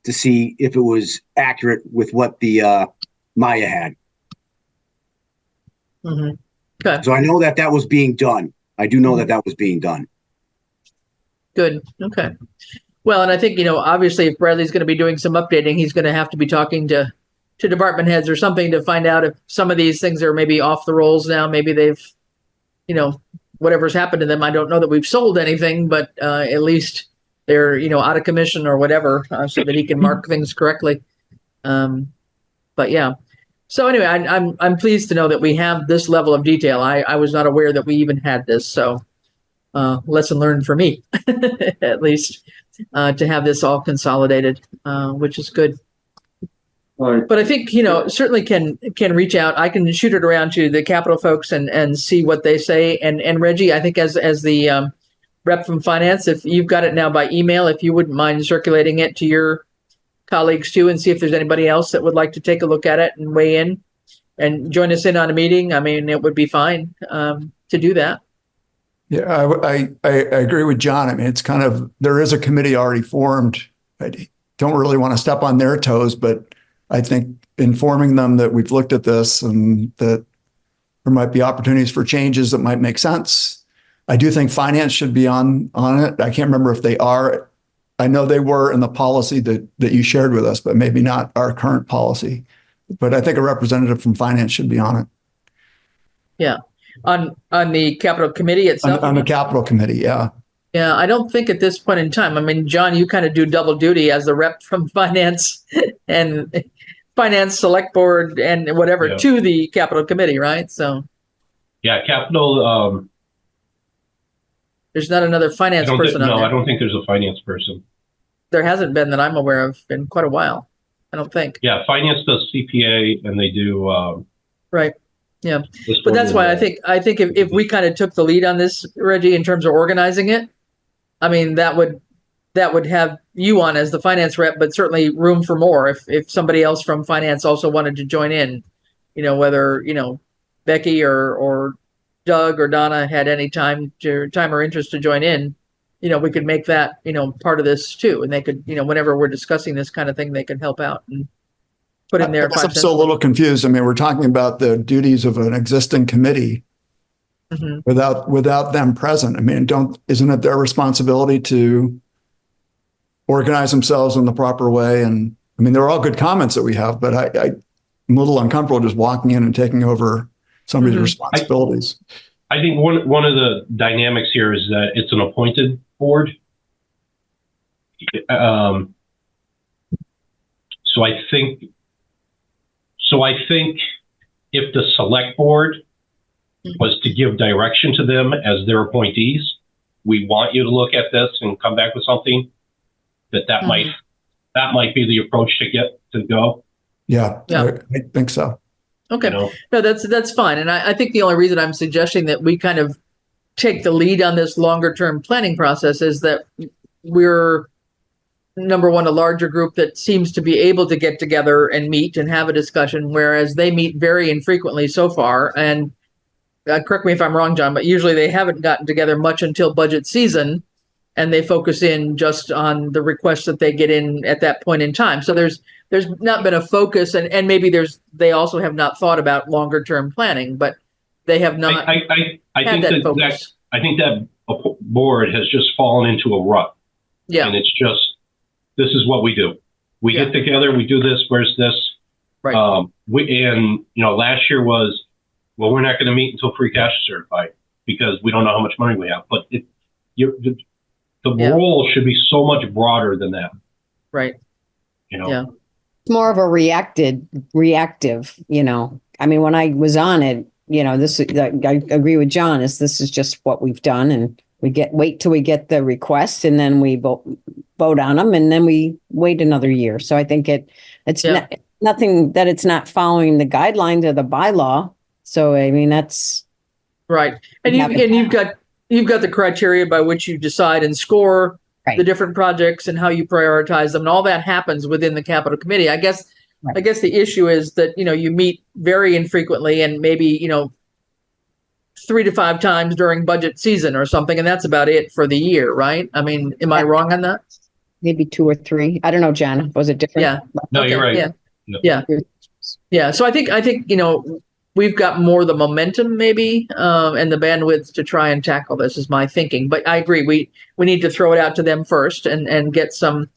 [SPEAKER 5] to see if it was accurate with what the Maya had.
[SPEAKER 2] Mm-hmm. Okay.
[SPEAKER 5] So I know that was being done. I do know that was being done.
[SPEAKER 2] Good. Okay. Well, and I think, obviously if Bradley's going to be doing some updating, he's going to have to be talking to department heads or something to find out if some of these things are maybe off the rolls now. Maybe they've, whatever's happened to them. I don't know that we've sold anything, but at least they're, out of commission or whatever, so that he can mark things correctly. But yeah. So anyway, I'm pleased to know that we have this level of detail. I was not aware that we even had this. So lesson learned for me, at least, to have this all consolidated, which is good.
[SPEAKER 3] Right.
[SPEAKER 2] But I think, certainly can reach out. I can shoot it around to the Capital folks and see what they say. And Reggie, I think as the rep from finance, if you've got it now by email, if you wouldn't mind circulating it to your colleagues too, and see if there's anybody else that would like to take a look at it and weigh in and join us in on a meeting. I mean, it would be fine to do that.
[SPEAKER 3] Yeah, I agree with John. I mean, it's kind of, there is a committee already formed. I don't really want to step on their toes, but I think informing them that we've looked at this and that there might be opportunities for changes that might make sense. I do think finance should be on it. I can't remember if they are. I know they were in the policy that you shared with us, but maybe not our current policy. But I think a representative from finance should be on it.
[SPEAKER 2] Yeah. On the capital committee itself?
[SPEAKER 3] On the capital committee, yeah.
[SPEAKER 2] Yeah, I don't think at this point in time. I mean, John, you kind of do double duty as the rep from finance and finance select board and whatever to the capital committee, right? So. Yeah,
[SPEAKER 6] capital.
[SPEAKER 2] There's not another finance person on there.
[SPEAKER 6] No, I don't think there's a finance person.
[SPEAKER 2] There hasn't been that I'm aware of in quite a while. I don't think.
[SPEAKER 6] Yeah, finance does CPA and they do.
[SPEAKER 2] Right. Yeah. But that's why I think if we kind of took the lead on this, Reggie, in terms of organizing it, I mean, that would have you on as the finance rep, but certainly room for more if somebody else from finance also wanted to join in, whether, Becky or Doug or Donna had any time or interest to join in, we could make that, part of this too. And they could, whenever we're discussing this kind of thing, they could help out and put in their 5 cents.
[SPEAKER 3] I'm still a little confused. I mean, we're talking about the duties of an existing committee without them present. I mean, isn't it their responsibility to organize themselves in the proper way? And I mean, they're all good comments that we have, but I'm a little uncomfortable just walking in and taking over somebody's responsibilities.
[SPEAKER 6] I think one of the dynamics here is that it's an appointed board. So I think if the select board was to give direction to them as their appointees, we want you to look at this and come back with something that might that might be the approach to go.
[SPEAKER 3] Yeah,
[SPEAKER 2] Yeah.
[SPEAKER 3] I think so.
[SPEAKER 2] Okay.
[SPEAKER 6] You know?
[SPEAKER 2] No, that's fine. And I think the only reason I'm suggesting that we kind of take the lead on this longer term planning process is that we're, number one, a larger group that seems to be able to get together and meet and have a discussion, whereas they meet very infrequently so far. And correct me if I'm wrong, John, but usually they haven't gotten together much until budget season, and they focus in just on the requests that they get in at that point in time. So there's not been a focus, and maybe they also have not thought about longer term planning, but they have not
[SPEAKER 6] I
[SPEAKER 2] had
[SPEAKER 6] think
[SPEAKER 2] that focus.
[SPEAKER 6] I think that board has just fallen into a rut.
[SPEAKER 2] Yeah.
[SPEAKER 6] And it's just, this is what we do. We get together, we do this, where's this?
[SPEAKER 2] Right.
[SPEAKER 6] Last year was, well, we're not going to meet until free cash is certified because we don't know how much money we have. But the role should be so much broader than that.
[SPEAKER 2] Right.
[SPEAKER 6] Yeah.
[SPEAKER 4] It's more of a reactive, I mean, when I was on it, I agree with John, this is just what we've done, and wait till we get the request, and then we vote on them, and then we wait another year. So I think it's nothing that it's not following the guidelines of the bylaw. So I mean, that's
[SPEAKER 2] right. And you've got the criteria by which you decide and score the different projects and how you prioritize them, and all that happens within the capital committee. I guess the issue is that you meet very infrequently, and maybe 3 to 5 times during budget season or something, and that's about it for the year, right? I mean, am I wrong on that?
[SPEAKER 4] Maybe 2 or 3. I don't know, John. Was it different?
[SPEAKER 2] Yeah.
[SPEAKER 6] No, you're right.
[SPEAKER 2] Yeah. So I think we've got more the momentum maybe and the bandwidth to try and tackle this is my thinking. But I agree, we need to throw it out to them first and get some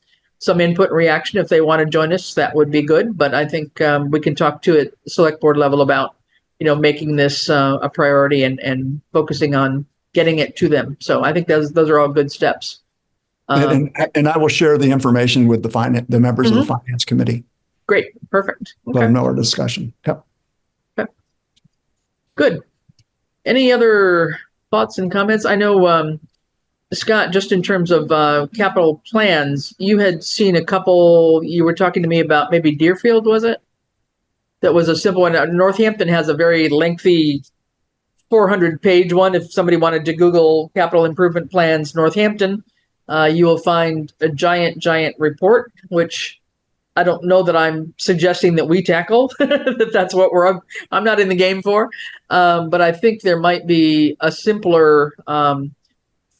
[SPEAKER 2] input and reaction. If they want to join us, that would be good. But I think we can talk to it select board level about making this a priority and focusing on getting it to them. So I think those are all good steps.
[SPEAKER 3] And I will share the information with the members of the finance committee.
[SPEAKER 2] Great. Perfect. Okay.
[SPEAKER 3] Let them know our discussion. Yep.
[SPEAKER 2] Okay. Good. Any other thoughts and comments? I know, Scott, just in terms of capital plans, you had seen a couple, you were talking to me about maybe Deerfield, was it? That was a simple one. Northampton has a very lengthy 400-page one. If somebody wanted to Google capital improvement plans Northampton, you will find a giant report, which I don't know that I'm suggesting that we tackle, that's what I'm not in the game for. But I think there might be a simpler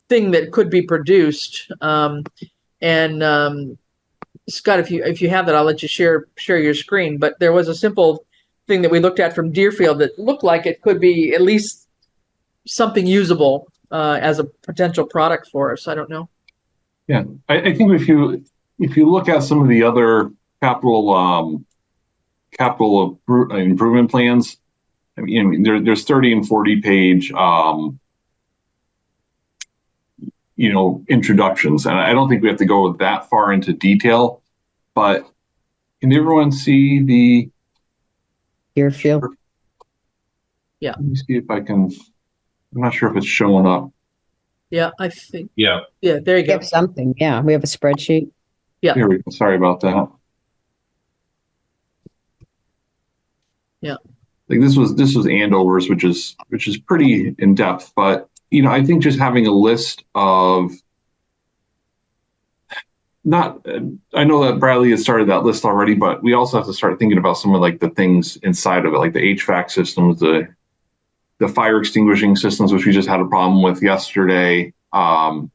[SPEAKER 2] thing that could be produced. Scott, if you have that, I'll let you share your screen. But there was a simple thing that we looked at from Deerfield that looked like it could be at least something usable as a potential product for us. I don't know.
[SPEAKER 7] Yeah, I think if you look at some of the other capital improvement plans, I mean there's 30 and 40 page introductions, and I don't think we have to go that far into detail. But can everyone see the
[SPEAKER 4] Deerfield?
[SPEAKER 2] Yeah.
[SPEAKER 7] Let me see if I can. I'm not sure if it's showing up.
[SPEAKER 2] Yeah, I think.
[SPEAKER 6] Yeah.
[SPEAKER 2] Yeah, there you
[SPEAKER 4] We
[SPEAKER 2] go.
[SPEAKER 4] have something. Yeah, we have a spreadsheet.
[SPEAKER 2] Yeah.
[SPEAKER 7] Here we go. Sorry about that.
[SPEAKER 2] Yeah.
[SPEAKER 7] Like this was Andovers, which is pretty in depth, but I think just having a list of I know that Bradley has started that list already, but we also have to start thinking about some of like the things inside of it, like the HVAC systems, the fire extinguishing systems, which we just had a problem with yesterday. I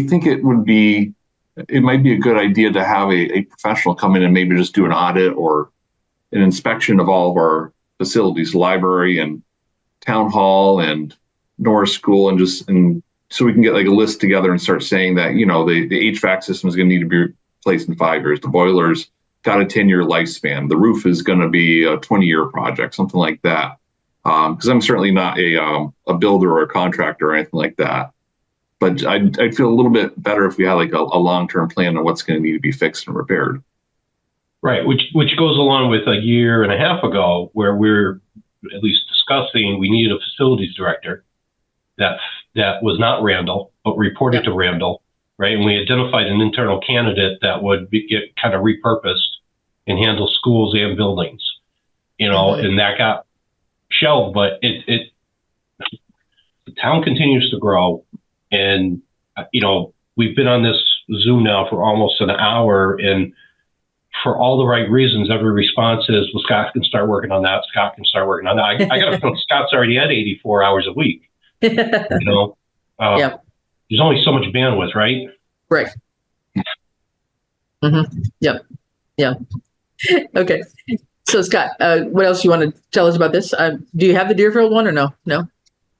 [SPEAKER 7] think it might be a good idea to have a professional come in and maybe just do an audit or an inspection of all of our facilities, library and town hall and Norris School, and so we can get like a list together and start saying that, the HVAC system is going to need to be replaced in 5 years. The boiler's got a 10-year lifespan. The roof is going to be a 20-year project, something like that. Because I'm certainly not a builder or a contractor or anything like that. But I'd feel a little bit better if we had like a long-term plan on what's going to need to be fixed and repaired.
[SPEAKER 6] Right, which goes along with a year and a half ago where we're at least discussing we needed a facilities director that was not Randall, but reported to Randall. right? And we identified an internal candidate that would get kind of repurposed and handle schools and buildings, and that got shelved. But the town continues to grow, and we've been on this Zoom now for almost an hour, and for all the right reasons, every response is, well, Scott can start working on that. Scott can start working on that. I got to feel Scott's already at 84 hours a week.
[SPEAKER 2] Yeah.
[SPEAKER 6] There's only so much bandwidth, right?
[SPEAKER 2] Right. Yep. Yeah. Okay. So Scott, what else you want to tell us about this? Do you have the Deerfield one or no? No.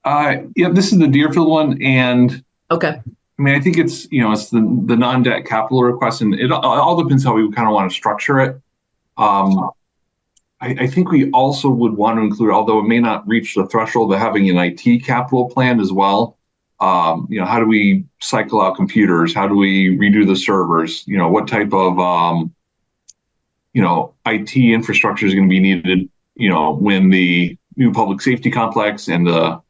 [SPEAKER 7] Yeah, this is the Deerfield one, and
[SPEAKER 2] okay.
[SPEAKER 7] I mean, I think it's it's the non-debt capital request, and it all depends how we kind of want to structure it. I think we also would want to include, although it may not reach the threshold of having an IT capital plan as well. How do we cycle out computers? How do we redo the servers? What type of IT infrastructure is going to be needed? When the new public safety complex and the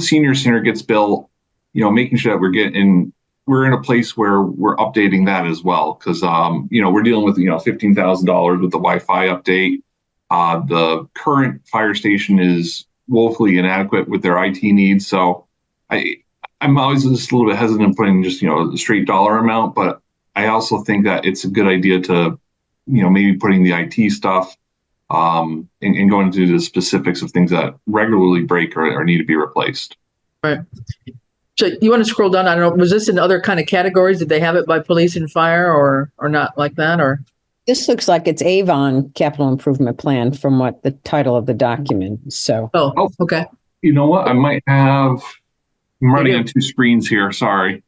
[SPEAKER 7] senior center gets built. Making sure that we're in a place where we're updating that as well, because we're dealing with $15,000 with the Wi-Fi update. The current fire station is woefully inadequate with their IT needs, so I'm always just a little bit hesitant putting just a straight dollar amount, but I also think that it's a good idea to maybe putting the IT stuff and going into the specifics of things that regularly break or need to be replaced.
[SPEAKER 2] Right. So you want to scroll down? I don't know. Was this in other kind of categories? Did they have it by police and fire or not like that? Or
[SPEAKER 4] this looks like it's Avon Capital Improvement Plan from what the title of the document. So.
[SPEAKER 2] Oh, okay.
[SPEAKER 7] You know what? I might have. I'm running on two screens here. Sorry.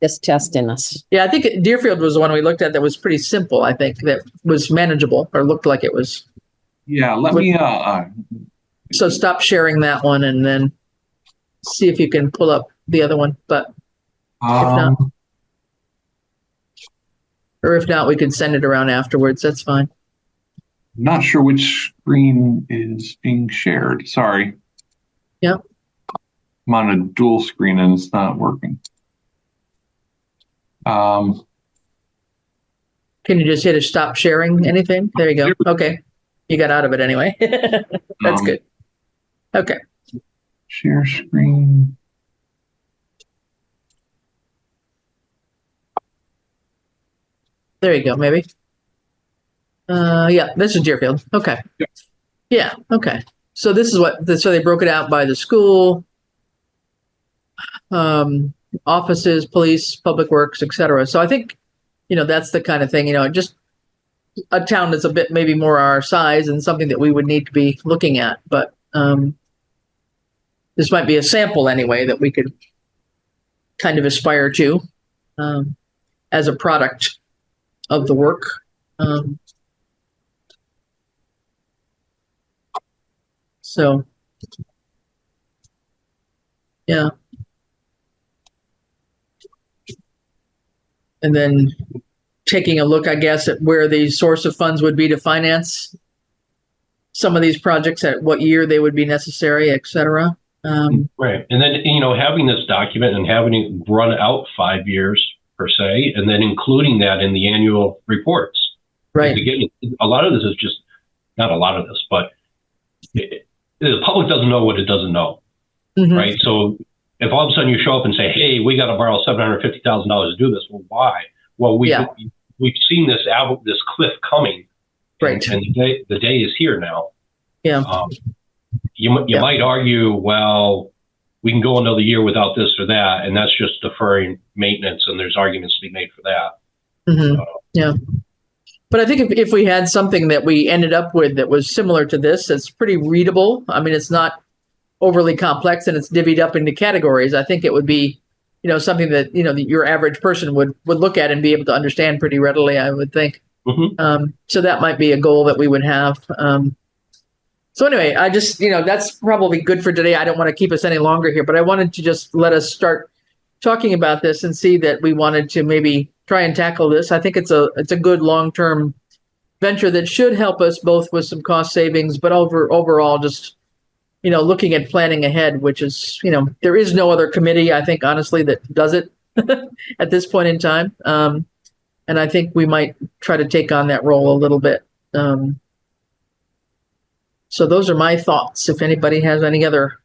[SPEAKER 4] Just testing us.
[SPEAKER 2] Yeah, I think Deerfield was the one we looked at that was pretty simple. I think that was manageable or looked like it was.
[SPEAKER 7] Yeah. Let me.
[SPEAKER 2] So stop sharing that one and then see if you can pull up the other one. But if not, we can send it around afterwards. That's fine.
[SPEAKER 7] I'm not sure which screen is being shared. Sorry.
[SPEAKER 2] Yep.
[SPEAKER 7] I'm on a dual screen and it's not working.
[SPEAKER 2] Can you just hit a stop sharing anything? There you go. Okay. You got out of it anyway. That's good. Okay.
[SPEAKER 7] Share screen.
[SPEAKER 2] There you go, maybe. Yeah, this is Deerfield. Okay.
[SPEAKER 7] Yep.
[SPEAKER 2] Yeah, okay. So this is so they broke it out by the school, offices, police, public works, etc. So I think, that's the kind of thing, just a town that's a bit maybe more our size and something that we would need to be looking at. But this might be a sample anyway that we could kind of aspire to as a product of the work. So, yeah. And then taking a look, I guess, at where the source of funds would be to finance some of these projects, at what year they would be necessary, et cetera.
[SPEAKER 6] Right. And then, having this document and having it run out 5 years per se, and then including that in the annual reports.
[SPEAKER 2] Right.
[SPEAKER 6] Again, a lot of this is just, not a lot of this, but the public doesn't know what it doesn't know. Right. So if all of a sudden you show up and say, hey, we got to borrow $750,000 to do this. Well, why? Well, we've seen this cliff coming.
[SPEAKER 2] Right.
[SPEAKER 6] And the day is here now.
[SPEAKER 2] Yeah.
[SPEAKER 6] You might argue, well, we can go another year without this or that, and that's just deferring maintenance, and there's arguments to be made for that.
[SPEAKER 2] Yeah. But I think if we had something that we ended up with that was similar to this, it's pretty readable. I mean, it's not overly complex and it's divvied up into categories. I think it would be, something that, your average person would look at and be able to understand pretty readily, I would think. So that might be a goal that we would have. So anyway, I just, that's probably good for today. I don't want to keep us any longer here, but I wanted to just let us start talking about this and see that we wanted to maybe try and tackle this. I think it's a good long-term venture that should help us both with some cost savings, but overall just looking at planning ahead, which is, there is no other committee, I think, honestly, that does it at this point in time. And I think we might try to take on that role a little bit. So those are my thoughts. If anybody has any other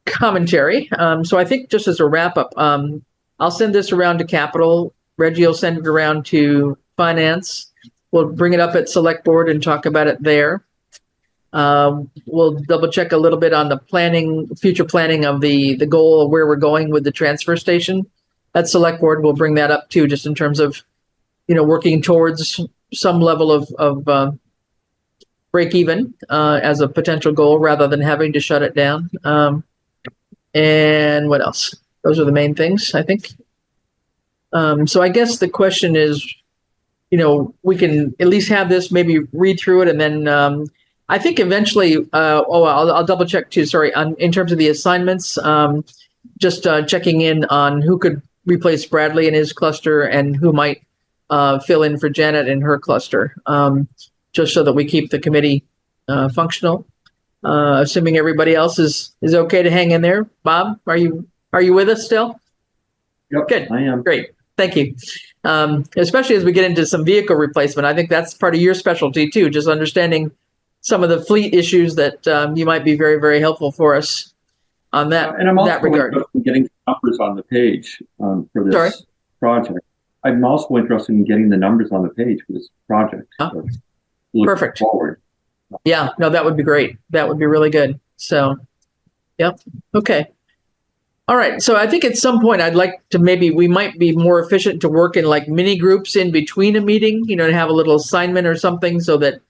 [SPEAKER 2] commentary. So I think just as a wrap up, I'll send this around to Capital. Reggie will send it around to Finance. We'll bring it up at Select Board and talk about it there. We'll double check a little bit on the future planning of the goal of where we're going with the transfer station. At Select Board, we'll bring that up too, just in terms of, working towards some level of break even as a potential goal rather than having to shut it down. And what else? Those are the main things, I think. So I guess the question is, we can at least have this, maybe read through it, and then I think eventually, I'll double check too, sorry, in terms of the assignments, just checking in on who could replace Bradley in his cluster and who might fill in for Janet in her cluster, just so that we keep the committee functional. Assuming everybody else is okay to hang in there. Bob, are you with us still?
[SPEAKER 8] Yep,
[SPEAKER 2] good.
[SPEAKER 8] I am.
[SPEAKER 2] Great, thank you. Especially as we get into some vehicle replacement, I think that's part of your specialty too. Just understanding some of the fleet issues that you might be very, very helpful for us on that.
[SPEAKER 8] And I'm also
[SPEAKER 2] that regard.
[SPEAKER 8] interested in getting numbers on the page for this
[SPEAKER 2] Sorry?
[SPEAKER 8] project. I'm also interested in getting the numbers on the page for this project. So
[SPEAKER 2] perfect.
[SPEAKER 8] Forward.
[SPEAKER 2] Yeah, no, that would be great. That would be really good. So, yep. Okay. All right. So I think at some point I'd like to we might be more efficient to work in like mini groups in between a meeting, to have a little assignment or something so that,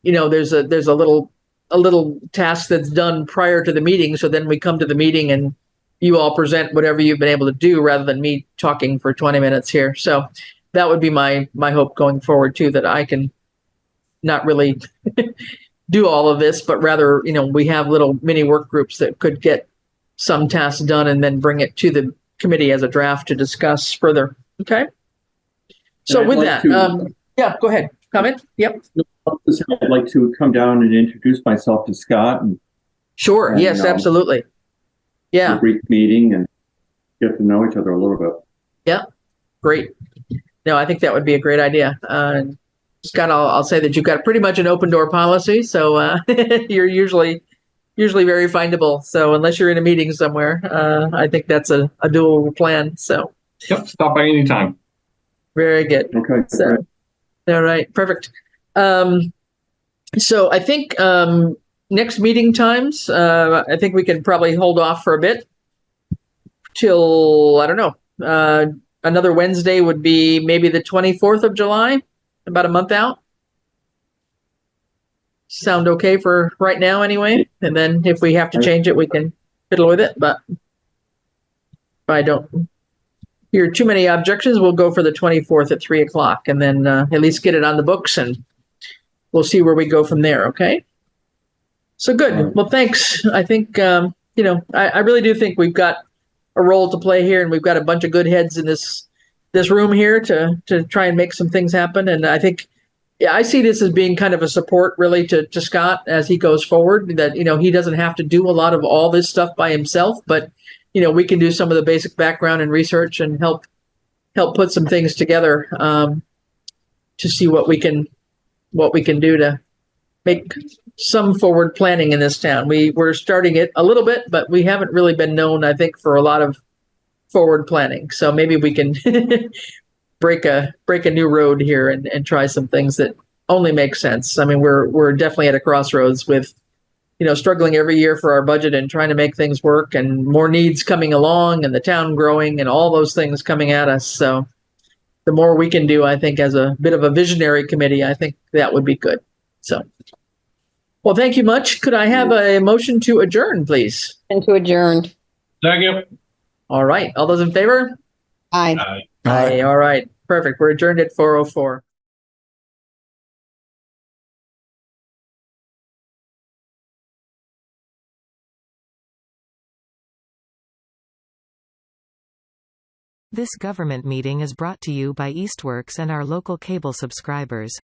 [SPEAKER 2] there's a little task that's done prior to the meeting. So then we come to the meeting and you all present whatever you've been able to do rather than me talking for 20 minutes here. So that would be my hope going forward too, that I can not really do all of this, but rather, we have little mini work groups that could get some tasks done and then bring it to the committee as a draft to discuss further. Okay. So with that, yeah, go ahead. Comment? Yep.
[SPEAKER 8] I'd like to come down and introduce myself to Scott.
[SPEAKER 2] Sure. Yes, absolutely. Yeah.
[SPEAKER 8] A brief meeting and get to know each other a little bit.
[SPEAKER 2] Yeah. Great. No, I think that would be a great idea. Scott, I'll say that you've got pretty much an open door policy, so you're usually very findable. So unless you're in a meeting somewhere, I think that's a doable plan. So
[SPEAKER 7] yep, stop by anytime.
[SPEAKER 2] Very good.
[SPEAKER 8] Okay.
[SPEAKER 2] So, all right, perfect. So I think next meeting times, I think we can probably hold off for a bit till, I don't know, another Wednesday would be maybe the 24th of July. About a month out. Sound okay for right now anyway? And then if we have to change it, we can fiddle with it. But if I don't hear too many objections, we'll go for the 24th at 3 o'clock and then at least get it on the books and we'll see where we go from there. Okay. So good. Well, thanks. I think, I really do think we've got a role to play here and we've got a bunch of good heads in this room here to try and make some things happen. And I think, I see this as being kind of a support really to Scott as he goes forward, that, he doesn't have to do a lot of all this stuff by himself, but, we can do some of the basic background and research and help put some things together to see what we can do to make some forward planning in this town. We're starting it a little bit, but we haven't really been known, I think, for a lot of forward planning. So maybe we can break a new road here and try some things that only make sense. I mean, we're definitely at a crossroads with, struggling every year for our budget and trying to make things work and more needs coming along and the town growing and all those things coming at us. So the more we can do, I think, as a bit of a visionary committee, I think that would be good. So, well, thank you much. Could I have a motion to adjourn, please?
[SPEAKER 4] And to adjourn.
[SPEAKER 6] Second.
[SPEAKER 2] All right. All those in favor?
[SPEAKER 4] Aye.
[SPEAKER 2] Aye. All right. Perfect. We're adjourned at 4:04.
[SPEAKER 1] This government meeting is brought to you by Eastworks and our local cable subscribers.